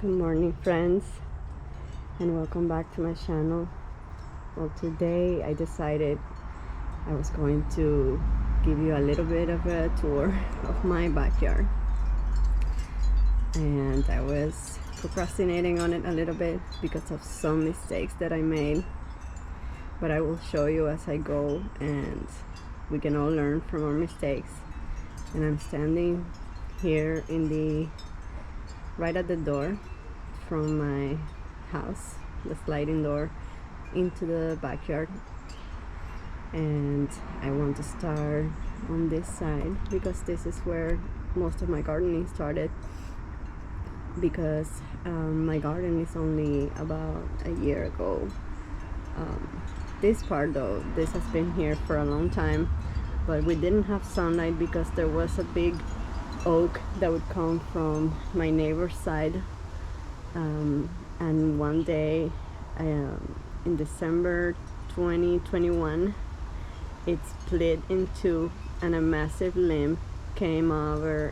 Good morning, friends, and welcome back to my channel. Well, today I decided I was going to give you a little bit of a tour of my backyard, and I was procrastinating on it a little bit because of some mistakes that I made, but I will show you as I go, and we can all learn from our mistakes. And I'm standing here in the right at the door from my house, the sliding door into the backyard, and I want to start on this side because this is where most of my gardening started, because my garden is only about a year ago. This part though, this has been here for a long time, but we didn't have sunlight because there was a big oak that would come from my neighbor's side, and one day in December 2021 it split in two, and a massive limb came over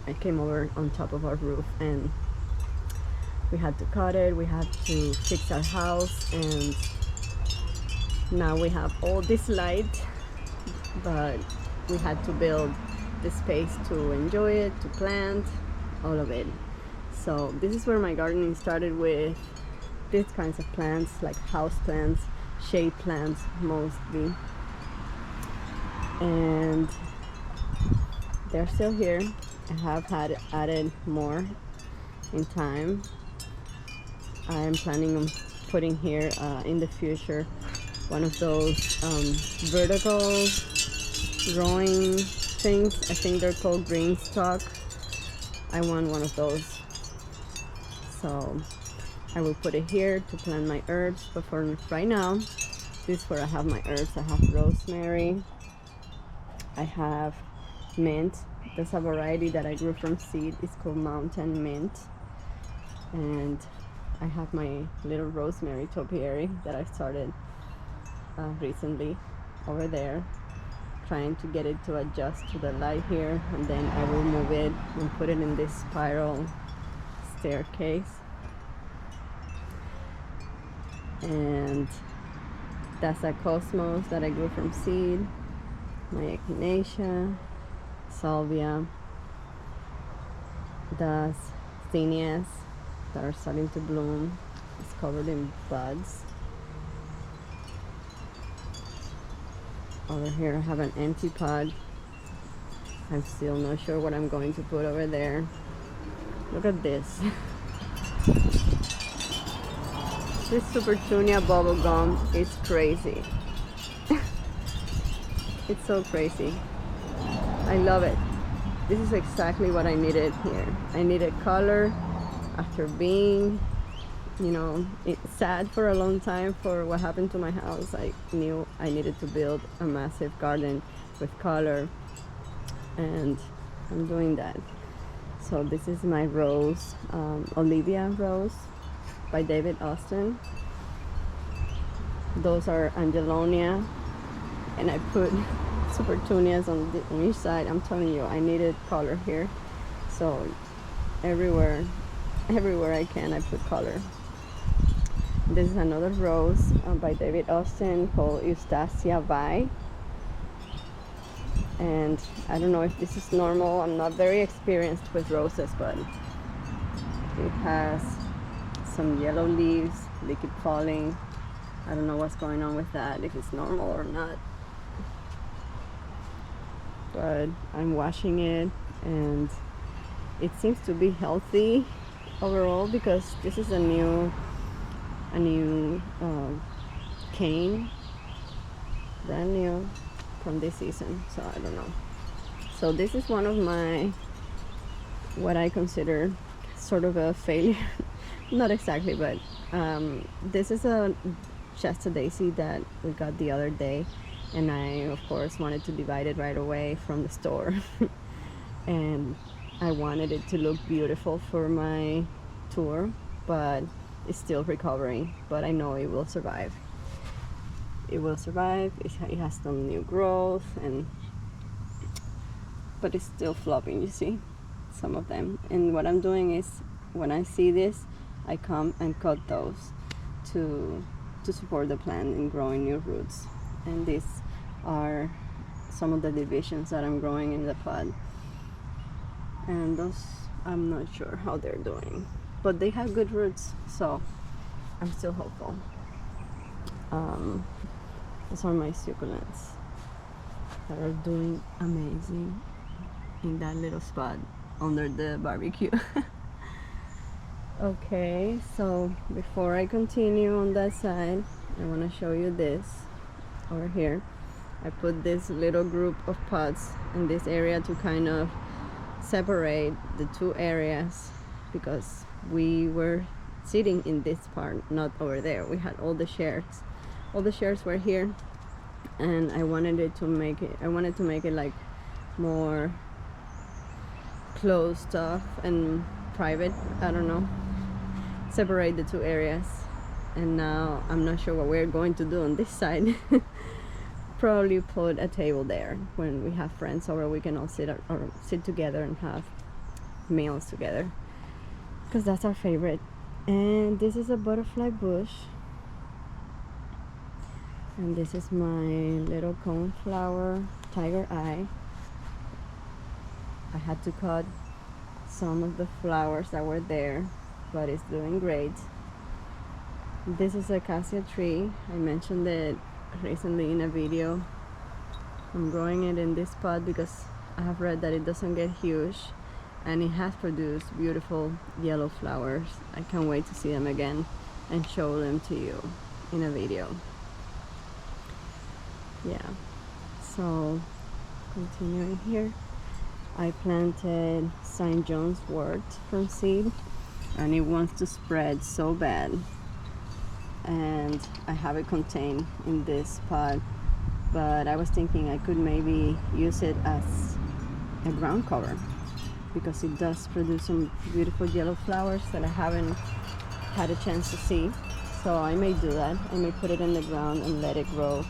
on top of our roof, and we had to cut it. We had to fix our house, and now we have all this light, but we had to build the space to enjoy it, to plant, all of it. So this is where my gardening started, with these kinds of plants, like house plants, shade plants mostly, and they're still here. I have had added more in time. I'm planning on putting here in the future one of those vertical growing things. I think they're called green stock. I want one of those, so I will put it here to plant my herbs. But for right now, this is where I have my herbs. I have rosemary, I have mint. There's a variety that I grew from seed. It's called mountain mint, and I have my little rosemary topiary that I started recently over there, trying to get it to adjust to the light here, and then I will move it and put it in this spiral staircase. And that's a cosmos that I grew from seed, my echinacea, salvia, the zinnias that are starting to bloom. It's covered in buds. Over here I have an empty pot. I'm still not sure what I'm going to put over there. Look at this. This Super Tunia bubble gum is crazy. It's so crazy. I love it. This is exactly what I needed here. I needed color after being, sad for a long time for what happened to my house. I knew I needed to build a massive garden with color, and I'm doing that. So this is my rose, Olivia rose by David Austin. Those are Angelonia, and I put Super Tunias on each side. I'm telling you, I needed color here, so everywhere I can, I put color. This is another rose by David Austin called Eustacia Vi, and I don't know if this is normal. I'm not very experienced with roses, but it has some yellow leaves. They keep falling. I don't know what's going on with that, if it's normal or not, but I'm washing it, and it seems to be healthy overall, because this is a new cane, brand new from this season, so I don't know. So this is one of my, what I consider sort of a failure. Not exactly, but this is a Shasta daisy that we got the other day, and I of course wanted to divide it right away from the store and I wanted it to look beautiful for my tour, but it's still recovering, but I know it will survive. It will survive. It has some new growth, but it's still flopping, you see, some of them. And what I'm doing is, when I see this, I come and cut those to support the plant in growing new roots. And these are some of the divisions that I'm growing in the pot. And those, I'm not sure how they're doing, but they have good roots, so I'm still hopeful. These are my succulents that are doing amazing in that little spot under the barbecue. Okay, so before I continue on that side, I want to show you this over here. I put this little group of pots in this area to kind of separate the two areas, because we were sitting in this part, not over there. We had all the chairs were here, and I wanted to make it like more closed off and private. I don't know, separate the two areas. And now I'm not sure what we're going to do on this side. Probably put a table there. When we have friends over, we can all sit together and have meals together, because that's our favorite. And this is a butterfly bush, and this is my little coneflower tiger eye. I had to cut some of the flowers that were there, but it's doing great. This is a cassia tree. I mentioned it recently in a video. I'm growing it in this pot because I have read that it doesn't get huge, and it has produced beautiful yellow flowers. I can't wait to see them again and show them to you in a video. Yeah, so continuing here, I planted St. John's wort from seed, and it wants to spread so bad, and I have it contained in this pot, but I was thinking I could maybe use it as a ground cover, because it does produce some beautiful yellow flowers that I haven't had a chance to see. So I may do that. I may put it in the ground and let it grow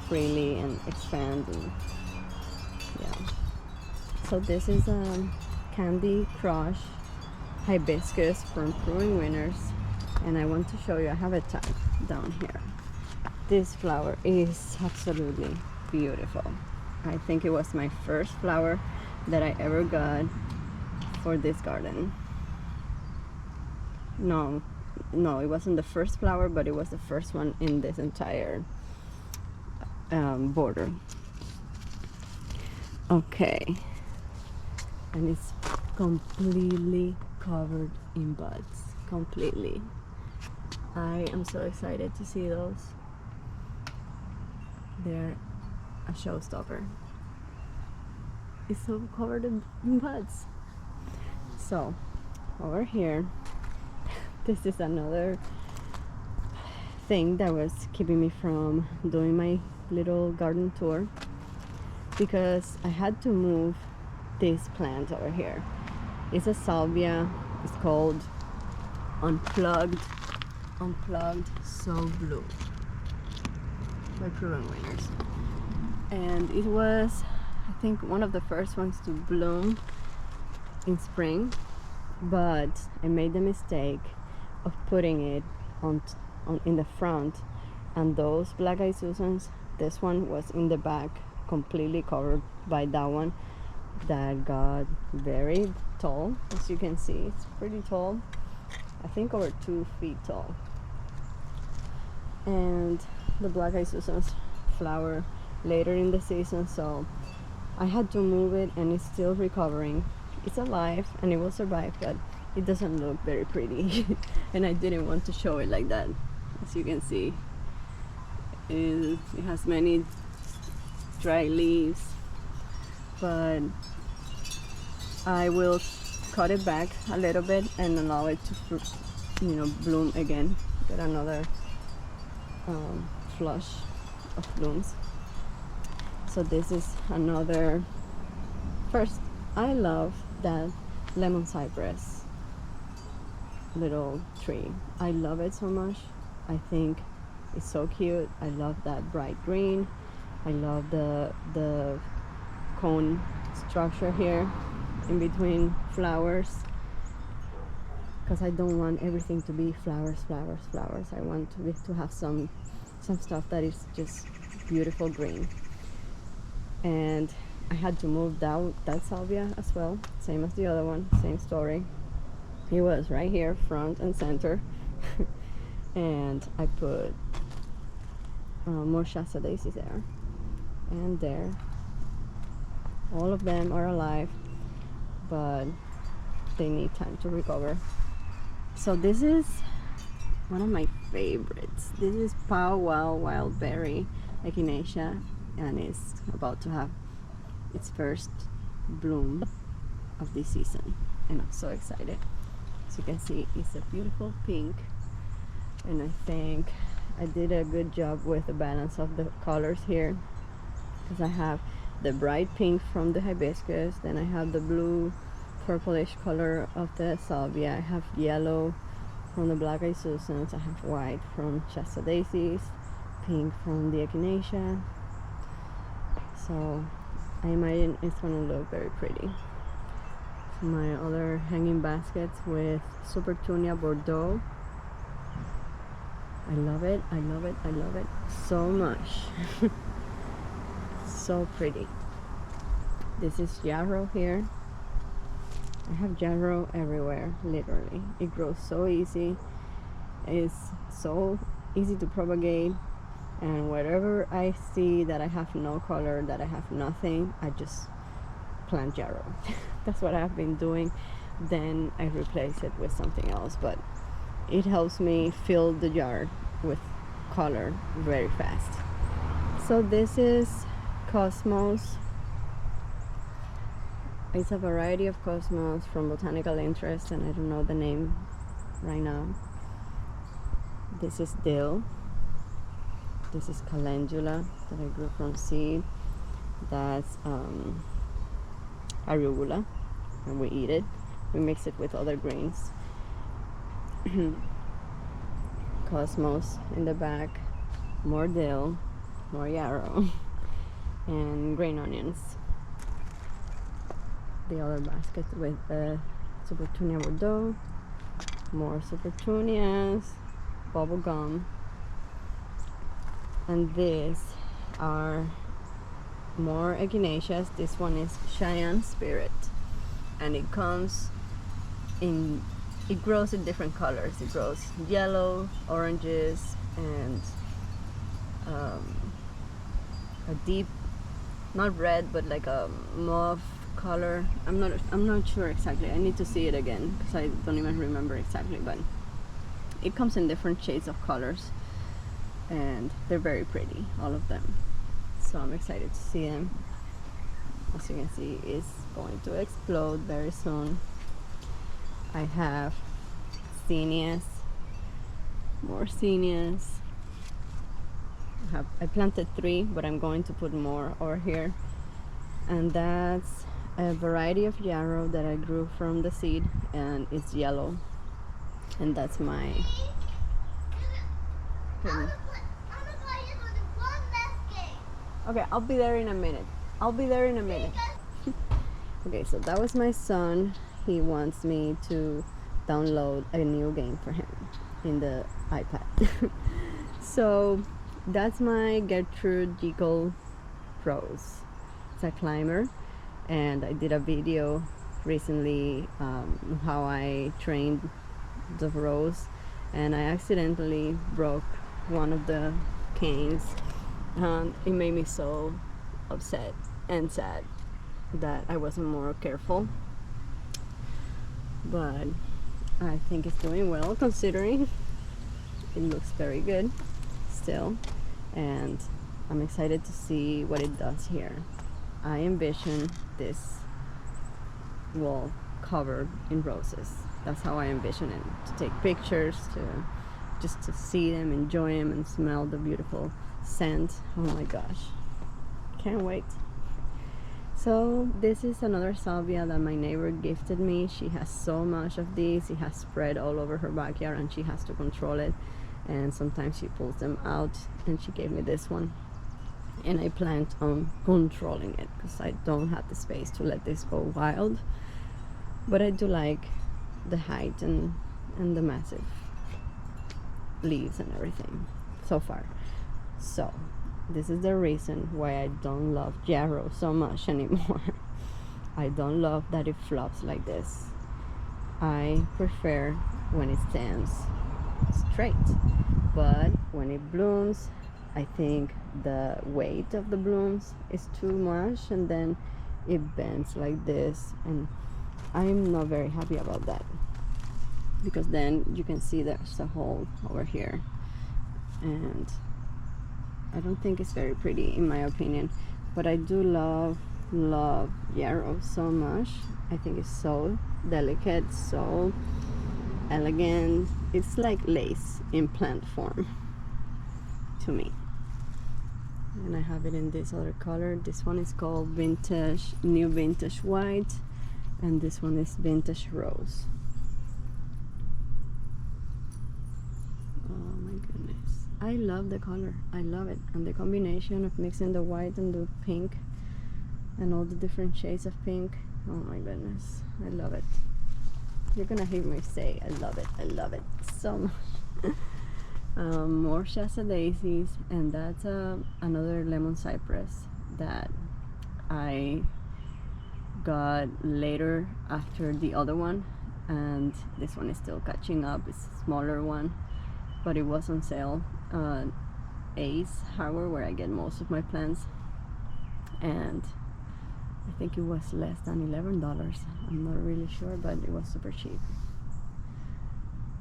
freely and expand. And yeah. So this is a Candy Crush hibiscus from Brewing Winners, and I want to show you. I have it tagged down here. This flower is absolutely beautiful. I think it was my first flower that I ever got for this garden. No, it wasn't the first flower, but it was the first one in this entire border. Okay, and it's completely covered in buds, completely. I am so excited to see those. They're a showstopper. It's so covered in buds. So over here, this is another thing that was keeping me from doing my little garden tour, because I had to move this plant over here. It's a salvia. It's called Unplugged So Blue by Brewing Winners, and it was, I think, one of the first ones to bloom in spring, but I made the mistake of putting it on in the front, and those black-eyed Susans, this one was in the back, completely covered by that one that got very tall. As you can see, it's pretty tall. I think over 2 feet tall. And the black-eyed Susans flower later in the season, so I had to move it, and it's still recovering. It's alive and it will survive, but it doesn't look very pretty. And I didn't want to show it like that. As you can see, it has many dry leaves, but I will cut it back a little bit and allow it to bloom again, get another flush of blooms. So this is another. First, I love that lemon cypress little tree. I love it so much. I think it's so cute. I love that bright green. I love the cone structure here in between flowers. because I don't want everything to be flowers, flowers, flowers. I want to have some stuff that is just beautiful green. And I had to move that salvia as well, same as the other one, same story. It was right here, front and center. And I put more Shasta daisies there and there. All of them are alive, but they need time to recover. So this is one of my favorites. This is Pow Wow Wildberry Echinacea, and it's about to have its first bloom of this season, and I'm so excited. As you can see, it's a beautiful pink, and I think I did a good job with the balance of the colors here, because I have the bright pink from the hibiscus, then I have the blue purplish color of the salvia, I have yellow from the black-eyed Susans, I have white from Shasta daisies, pink from the echinacea. So I imagine it's gonna look very pretty. My other hanging baskets with Supertunia Bordeaux. I love it, I love it, I love it so much. So pretty. This is yarrow here. I have yarrow everywhere, literally. It grows so easy. It's so easy to propagate, and wherever I see that I have no color, that I have nothing, I just plant yarrow. That's what I've been doing. Then I replace it with something else, but it helps me fill the jar with color very fast. So this is Cosmos. It's a variety of cosmos from botanical interest, and I don't know the name right now. This is dill. This is calendula that I grew from seed. That's arugula, and we eat it. We mix it with other greens. Cosmos in the back, more dill, more yarrow, and green onions. The other basket with Supertunia Bordeaux, more Supertunias, bubble gum, and these are more echinaceas. This one is Cheyenne Spirit, and it comes in, it grows in different colors. It grows yellow, oranges, and a deep, not red, but like a mauve color. I'm not sure exactly. I need to see it again because I don't even remember exactly, but it comes in different shades of colors, and they're very pretty, all of them. So I'm excited to see them. As you can see, it's going to explode very soon. I have zinnias, more zinnias. I planted 3, but I'm going to put more over here. And that's a variety of yarrow that I grew from the seed, and it's yellow. And that's my okay, I'll be there in a minute. Okay, so that was my son. He wants me to download a new game for him in the iPad. So that's my Gertrude Jekyll rose. It's a climber, and I did a video recently how I trained the rose, and I accidentally broke one of the canes, and it made me so upset and sad that I wasn't more careful. But I think it's doing well, considering it looks very good still, and I'm excited to see what it does here. I envision this wall covered in roses. That's how I envision it, to take pictures, to see them, enjoy them, and smell the beautiful scent. Oh my gosh, can't wait. So this is another salvia that my neighbor gifted me. She has so much of these. It has spread all over her backyard, and she has to control it, and sometimes she pulls them out, and she gave me this one, and I planned on controlling it because I don't have the space to let this go wild. But I do like the height and and the massive leaves and everything so far. So this is the reason why I don't love yarrow so much anymore. I don't love that it flops like this. I prefer when it stands straight, but when it blooms, I think the weight of the blooms is too much, and then it bends like this, and I'm not very happy about that, because then you can see there's a hole over here, and I don't think it's very pretty in my opinion. But I do love yarrow so much. I think it's so delicate, so elegant. It's like lace in plant form to me. And I have it in this other color. This one is called New Vintage White, and this one is Vintage Rose. Oh my goodness, I love the color. I love it, and the combination of mixing the white and the pink and all the different shades of pink. Oh my goodness, I love it. You're gonna hear me say I love it so much. More Shasta daisies, and that's another lemon cypress that I got later after the other one, and this one is still catching up. It's a smaller one, but it was on sale. Ace Hardware, where I get most of my plants, and I think it was less than $11. I'm not really sure, but it was super cheap.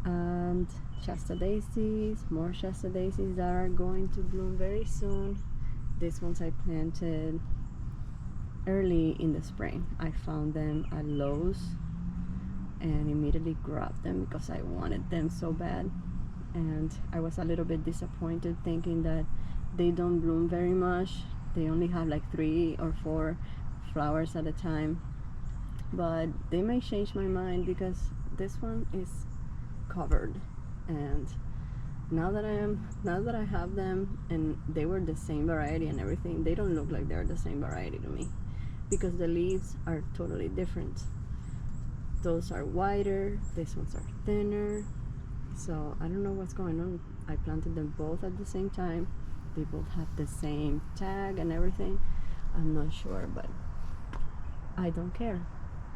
And Shasta daisies, more Shasta daisies that are going to bloom very soon. These ones I planted early in the spring. I found them at Lowe's and immediately grabbed them because I wanted them so bad. And I was a little bit disappointed, thinking that they don't bloom very much. They only have like 3 or 4 flowers at a time, but they may change my mind, because this one is covered, and now that I have them, and they were the same variety and everything, they don't look like they're the same variety to me, because the leaves are totally different. Those are wider, these ones are thinner, so I don't know what's going on. I planted them both at the same time. They both have the same tag and everything. I'm not sure, but I don't care.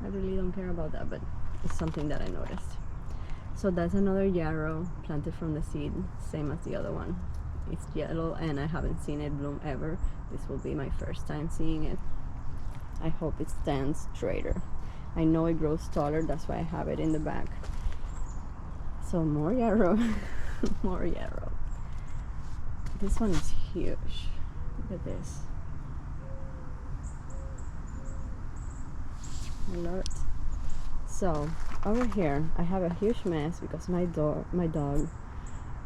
I really don't care about that, but it's something that I noticed. So that's another yarrow planted from the seed, same as the other one. It's yellow, and I haven't seen it bloom ever. This will be my first time seeing it. I hope it stands straighter. I know it grows taller, that's why I have it in the back. So more yarrow. More yarrow. This one is huge. Look at this. I love it. So over here I have a huge mess because my dog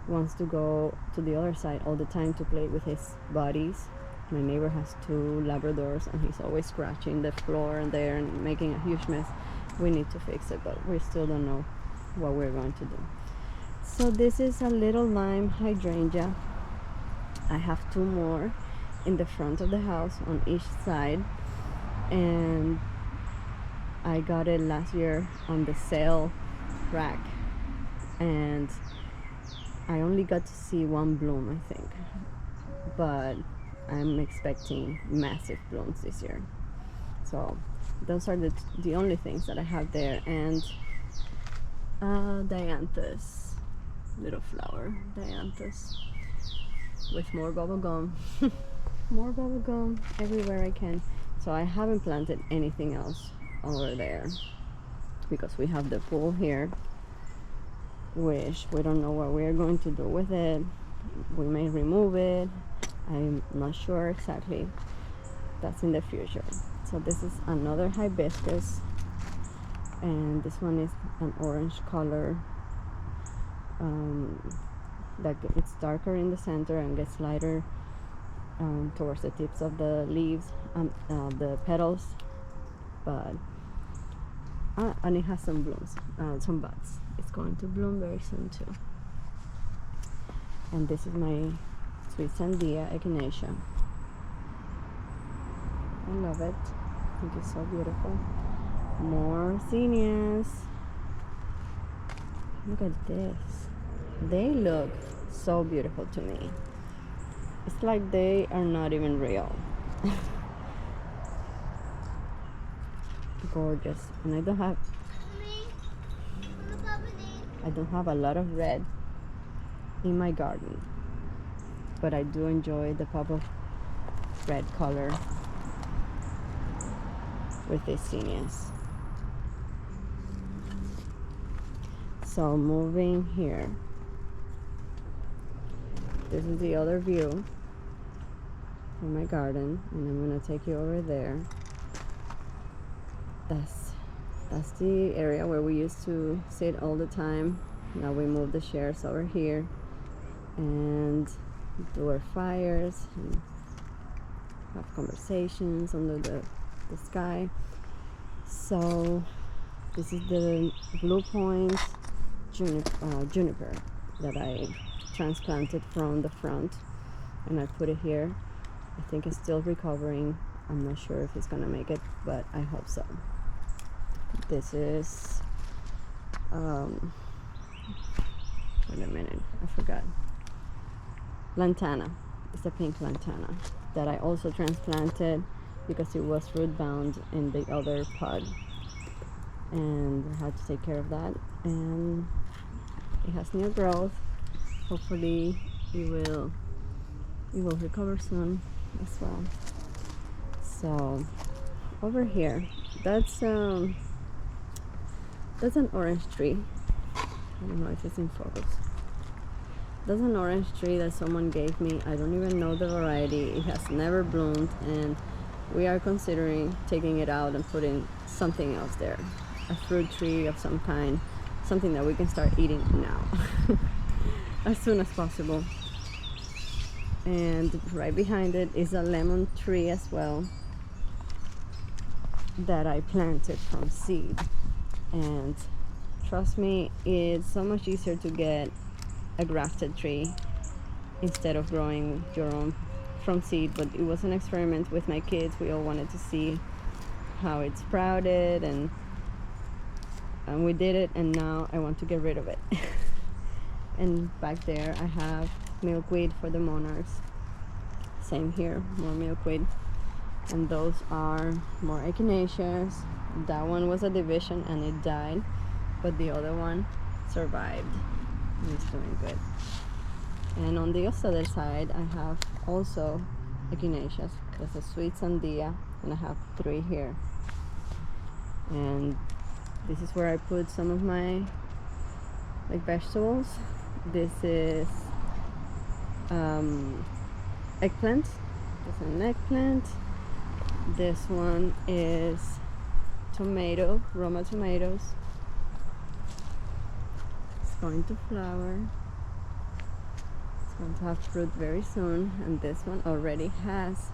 wants to go to the other side all the time to play with his buddies. My neighbor has 2 Labradors, and he's always scratching the floor and there and making a huge mess. We need to fix it, but we still don't know what we're going to do. So this is a little lime hydrangea. I have 2 more in the front of the house on each side, and I got it last year on the sale rack, and I only got to see 1 bloom, I think, but I'm expecting massive blooms this year. So those are the only things that I have there. And dianthus, little flower dianthus with more bubble gum. More bubble gum everywhere I can. So I haven't planted anything else over there because we have the pool here, which we don't know what we're going to do with it. We may remove it, I'm not sure exactly. That's in the future. So this is another hibiscus, and this one is an orange color, that it's darker in the center and gets lighter towards the tips of the leaves and the petals, but and it has some blooms, some buds. It's going to bloom very soon too. And this is my sweet sandia echinacea. I love it. I think it's so beautiful. More zinnias. Look at this. They look so beautiful to me. It's like they are not even real. Gorgeous. And I don't have a lot of red in my garden, but I do enjoy the pop of red color with these zinnias. So moving here, this is the other view from my garden, and I'm gonna take you over there. That's the area where we used to sit all the time. Now we moved the chairs over here and do our fires and have conversations under the sky. So this is the Blue Point juniper that I transplanted from the front, and I put it here. I think it's still recovering. I'm not sure if it's gonna make it, but I hope so. This is wait a minute, I forgot. Lantana. It's a pink lantana that I also transplanted because it was root bound in the other pod, and I had to take care of that. And it has new growth. Hopefully it will recover soon as well. So over here, that's an orange tree. I don't know if it's in focus. That's an orange tree that someone gave me. I don't even know the variety. It has never bloomed, and we are considering taking it out and putting something else there. A fruit tree of some kind, something that we can start eating now as soon as possible. And right behind it is a lemon tree as well that I planted from seed. And trust me, it's so much easier to get a grafted tree instead of growing your own from seed. But it was an experiment with my kids. We all wanted to see how it sprouted, and we did it, and now I want to get rid of it. And back there I have milkweed for the monarchs. Same here, more milkweed. And those are more echinaceas. That one was a division and it died, but the other one survived and it's doing good. And on the other side I have also echinaceas. There's a sweet sandia, and I have 3 here. And this is where I put some of my vegetables. This is eggplant. There's an eggplant. This one is tomato, Roma tomatoes. It's going to flower. It's going to have fruit very soon, and this one already has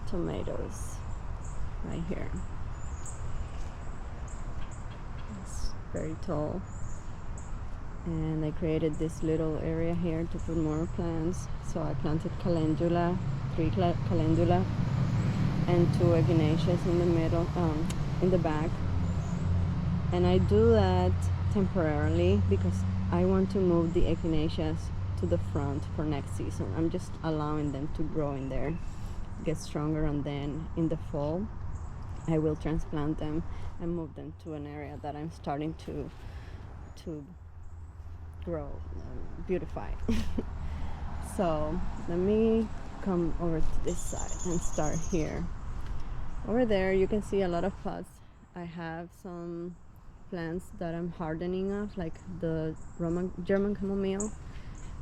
tomatoes right here. It's very tall, and I created this little area here to put more plants. So I planted calendula, 3 calendula, and 2 echinaceas in the middle, in the back. And I do that temporarily because I want to move the echinaceas to the front for next season. I'm just allowing them to grow in there, get stronger, and then in the fall I will transplant them and move them to an area that I'm starting to grow, beautify. So let me come over to this side and start here. Over there you can see a lot of pots. I have some plants that I'm hardening off, like the German chamomile.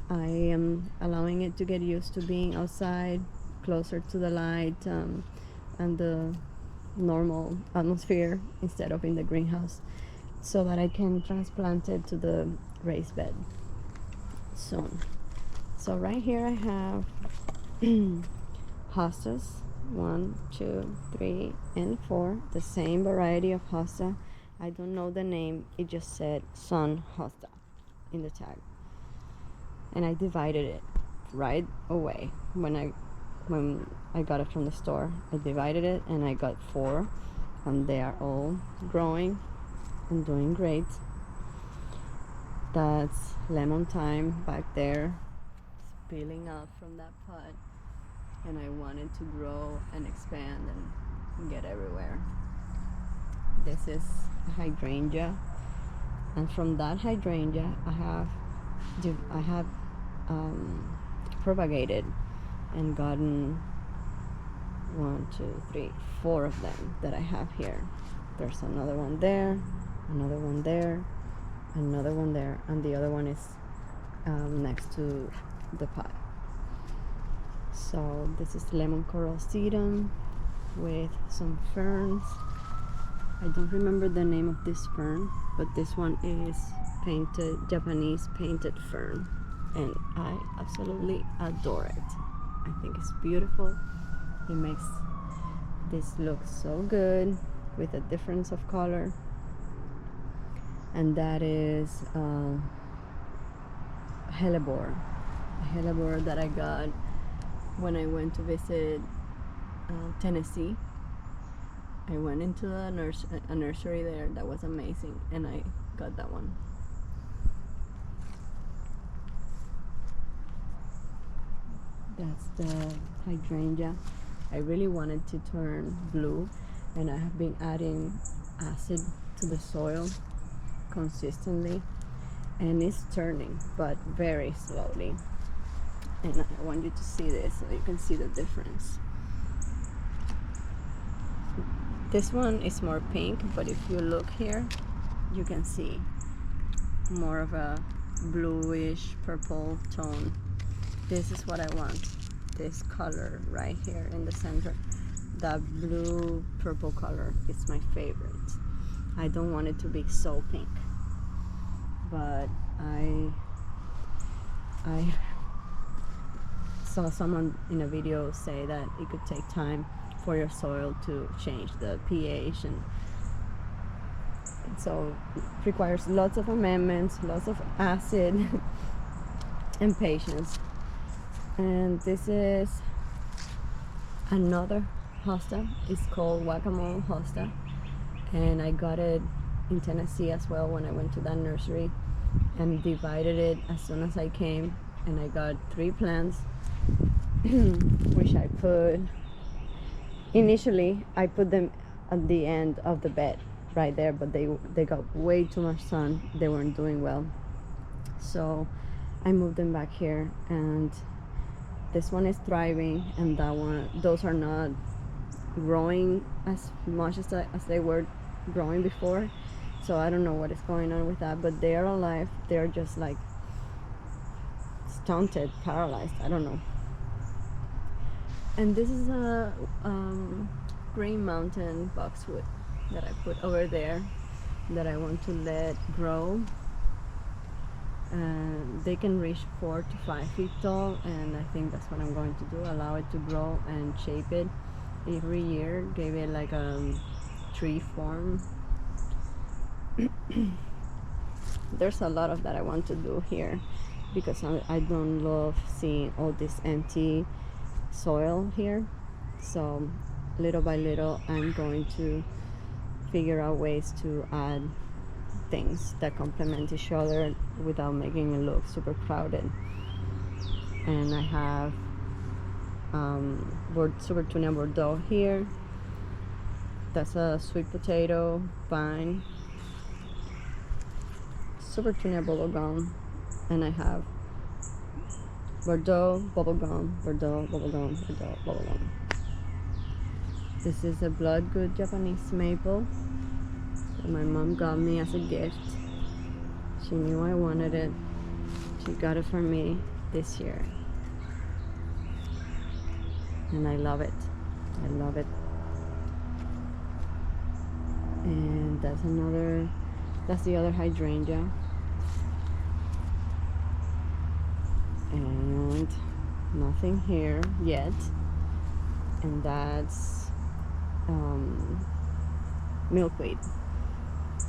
I am allowing it to get used to being outside, closer to the light, and the normal atmosphere instead of in the greenhouse, so that I can transplant it to the raised bed soon. So right here I have hostas, 1, 2, 3, and 4, the same variety of hosta. I don't know the name, it just said sun hosta in the tag, and I divided it right away when I got it from the store. I divided it and I got 4, and they are all growing and doing great. That's lemon thyme back there, spilling out from that pot, and I want it to grow and expand and get everywhere. This is a hydrangea, and from that hydrangea I have propagated and gotten 1, 2, 3, 4 of them that I have here. There's another one there, another one there, another one there, and the other one is next to the pot. So this is lemon coral sedum with some ferns. I don't remember the name of this fern, but this one is Japanese painted fern, and I absolutely adore it. I think it's beautiful. It makes this look so good with a difference of color. And that is hellebore, a hellebore that I got when I went to visit Tennessee. I went into a nursery there that was amazing, and I got that one. That's the hydrangea. I really wanted to turn blue, and I have been adding acid to the soil consistently, and it's turning, but very slowly. And I want you to see this so you can see the difference. This one is more pink, but if you look here, you can see more of a bluish purple tone. This is what I want, this color right here in the center. That blue purple color is my favorite. I don't want it to be so pink, but I saw someone in a video say that it could take time for your soil to change the pH, and so it requires lots of amendments, lots of acid and patience. And this is another hosta. It's called guacamole hosta, and I got it in Tennessee as well when I went to that nursery, and divided it as soon as I came, and I got 3 plants which I put initially. I put them at the end of the bed right there, but they got way too much sun. They weren't doing well, so I moved them back here, and this one is thriving, and that one, those are not growing as much as they were growing before. So I don't know what is going on with that, but they are alive. They're just like stunted, paralyzed, I don't know. And this is a Green Mountain boxwood that I put over there that I want to let grow. They can reach 4 to 5 feet tall, and I think that's what I'm going to do, allow it to grow and shape it every year, give it like a tree form. There's a lot of that I want to do here, because I don't love seeing all this empty soil here. So little by little I'm going to figure out ways to add things that complement each other without making it look super crowded. And I have Super Tunia Bordeaux here. That's a sweet potato vine. Super Tunia bubblegum, and I have Bordeaux bubblegum, Bordeaux bubblegum, Bordeaux bubblegum. This is a bloodgood Japanese maple that my mom got me as a gift. She knew I wanted it. She got it for me this year, and I love it. I love it. And that's the other hydrangea. And nothing here yet. And that's milkweed.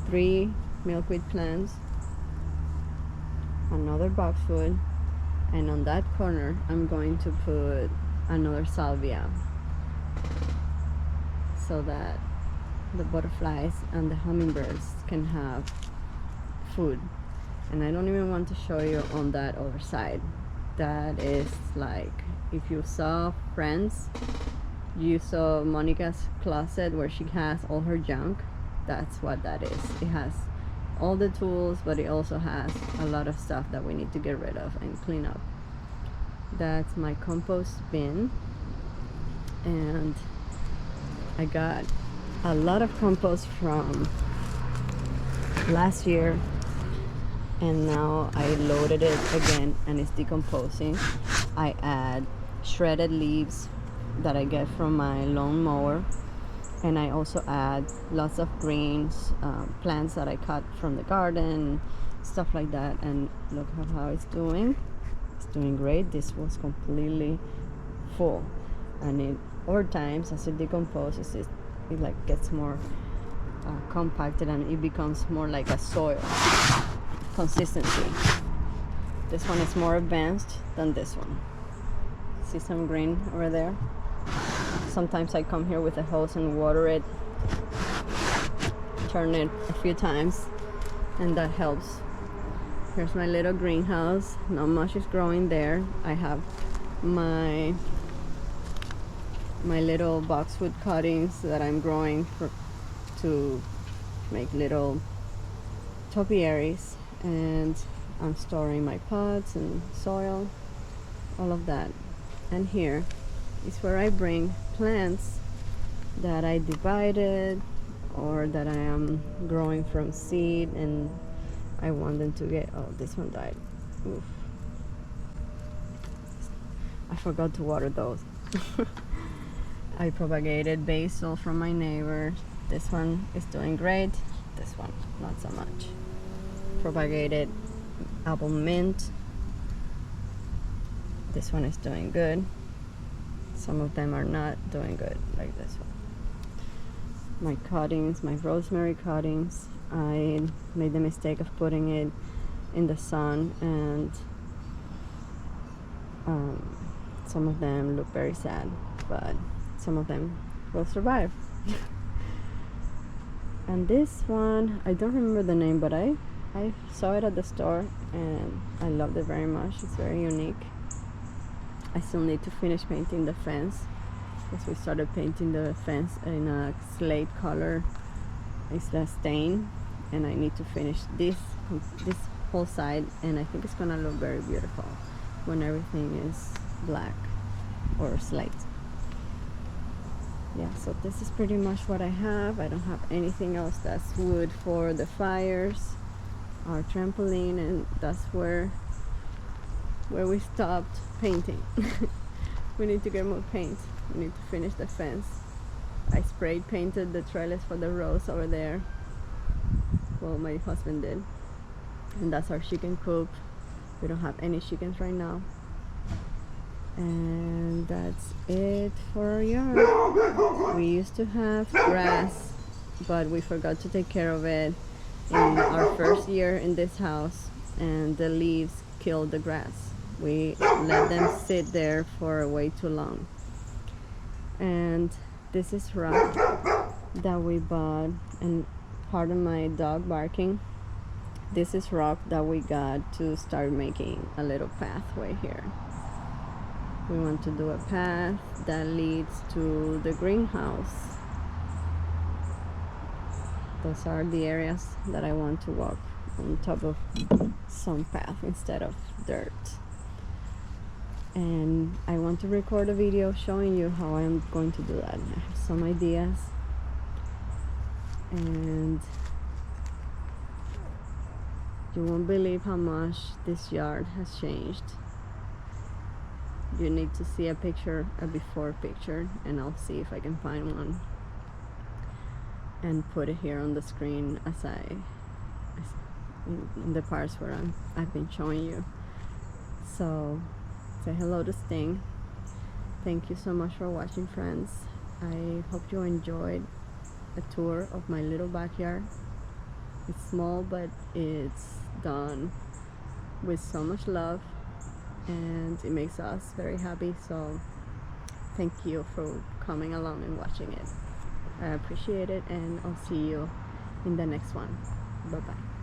3 milkweed plants, another boxwood, and on that corner I'm going to put another salvia so that the butterflies and the hummingbirds can have food. And I don't even want to show you on that other side. That is like, if you saw Friends, you saw Monica's closet where she has all her junk. That's what that is. It has all the tools, but it also has a lot of stuff that we need to get rid of and clean up. That's my compost bin, and I got a lot of compost from last year, and now I loaded it again and it's decomposing. I add shredded leaves that I get from my lawn mower, and I also add lots of greens, plants that I cut from the garden, stuff like that. And look at how it's doing. It's doing great. This was completely full, and over times as it decomposes, it like gets more compacted, and it becomes more like a soil consistency. This one is more advanced than this one. See some green over there? Sometimes I come here with a hose and water it, turn it a few times, and that helps. Here's my little greenhouse. Not much is growing there. I have my little boxwood cuttings that I'm growing to make little topiaries, and I'm storing my pots and soil, all of that. And here is where I bring plants that I divided or that I am growing from seed, and I want them to get, oh, this one died. Oof. I forgot to water those. I propagated basil from my neighbor. This one is doing great. This one, not so much. Propagated apple mint. This one is doing good. Some of them are not doing good, like this one. My cuttings, my rosemary cuttings, I made the mistake of putting it in the sun, and some of them look very sad, but some of them will survive. And this one, I don't remember the name, but I saw it at the store and I loved it very much. It's very unique. I still need to finish painting the fence, because we started painting the fence in a slate color. It's the stain, and I need to finish this whole side, and I think it's gonna look very beautiful when everything is black or slate. Yeah, so this is pretty much what I have. I don't have anything else. That's wood for the fires, our trampoline, and that's where we stopped painting. We need to get more paint. We need to finish the fence. I sprayed painted the trellis for the rows over there. Well, my husband did. And that's our chicken coop. We don't have any chickens right now. And that's it for our yard. We used to have grass, but we forgot to take care of it in our first year in this house, and the leaves killed the grass. We let them sit there for way too long. And this is rock that we bought, and pardon my dog barking. This is rock that we got to start making a little pathway here. We want to do a path that leads to the greenhouse. Those are the areas that I want to walk on top of some path instead of dirt. And I want to record a video showing you how I'm going to do that. I have some ideas, and you won't believe how much this yard has changed. You need to see a picture, a before picture, and I'll see if I can find one and put it here on the screen as in the parts where I've been showing you. So say hello to Sting. Thank you so much for watching, friends. I hope you enjoyed a tour of my little backyard. It's small, but it's done with so much love, and it makes us very happy. So thank you for coming along and watching it. I appreciate it, and I'll see you in the next one. Bye bye.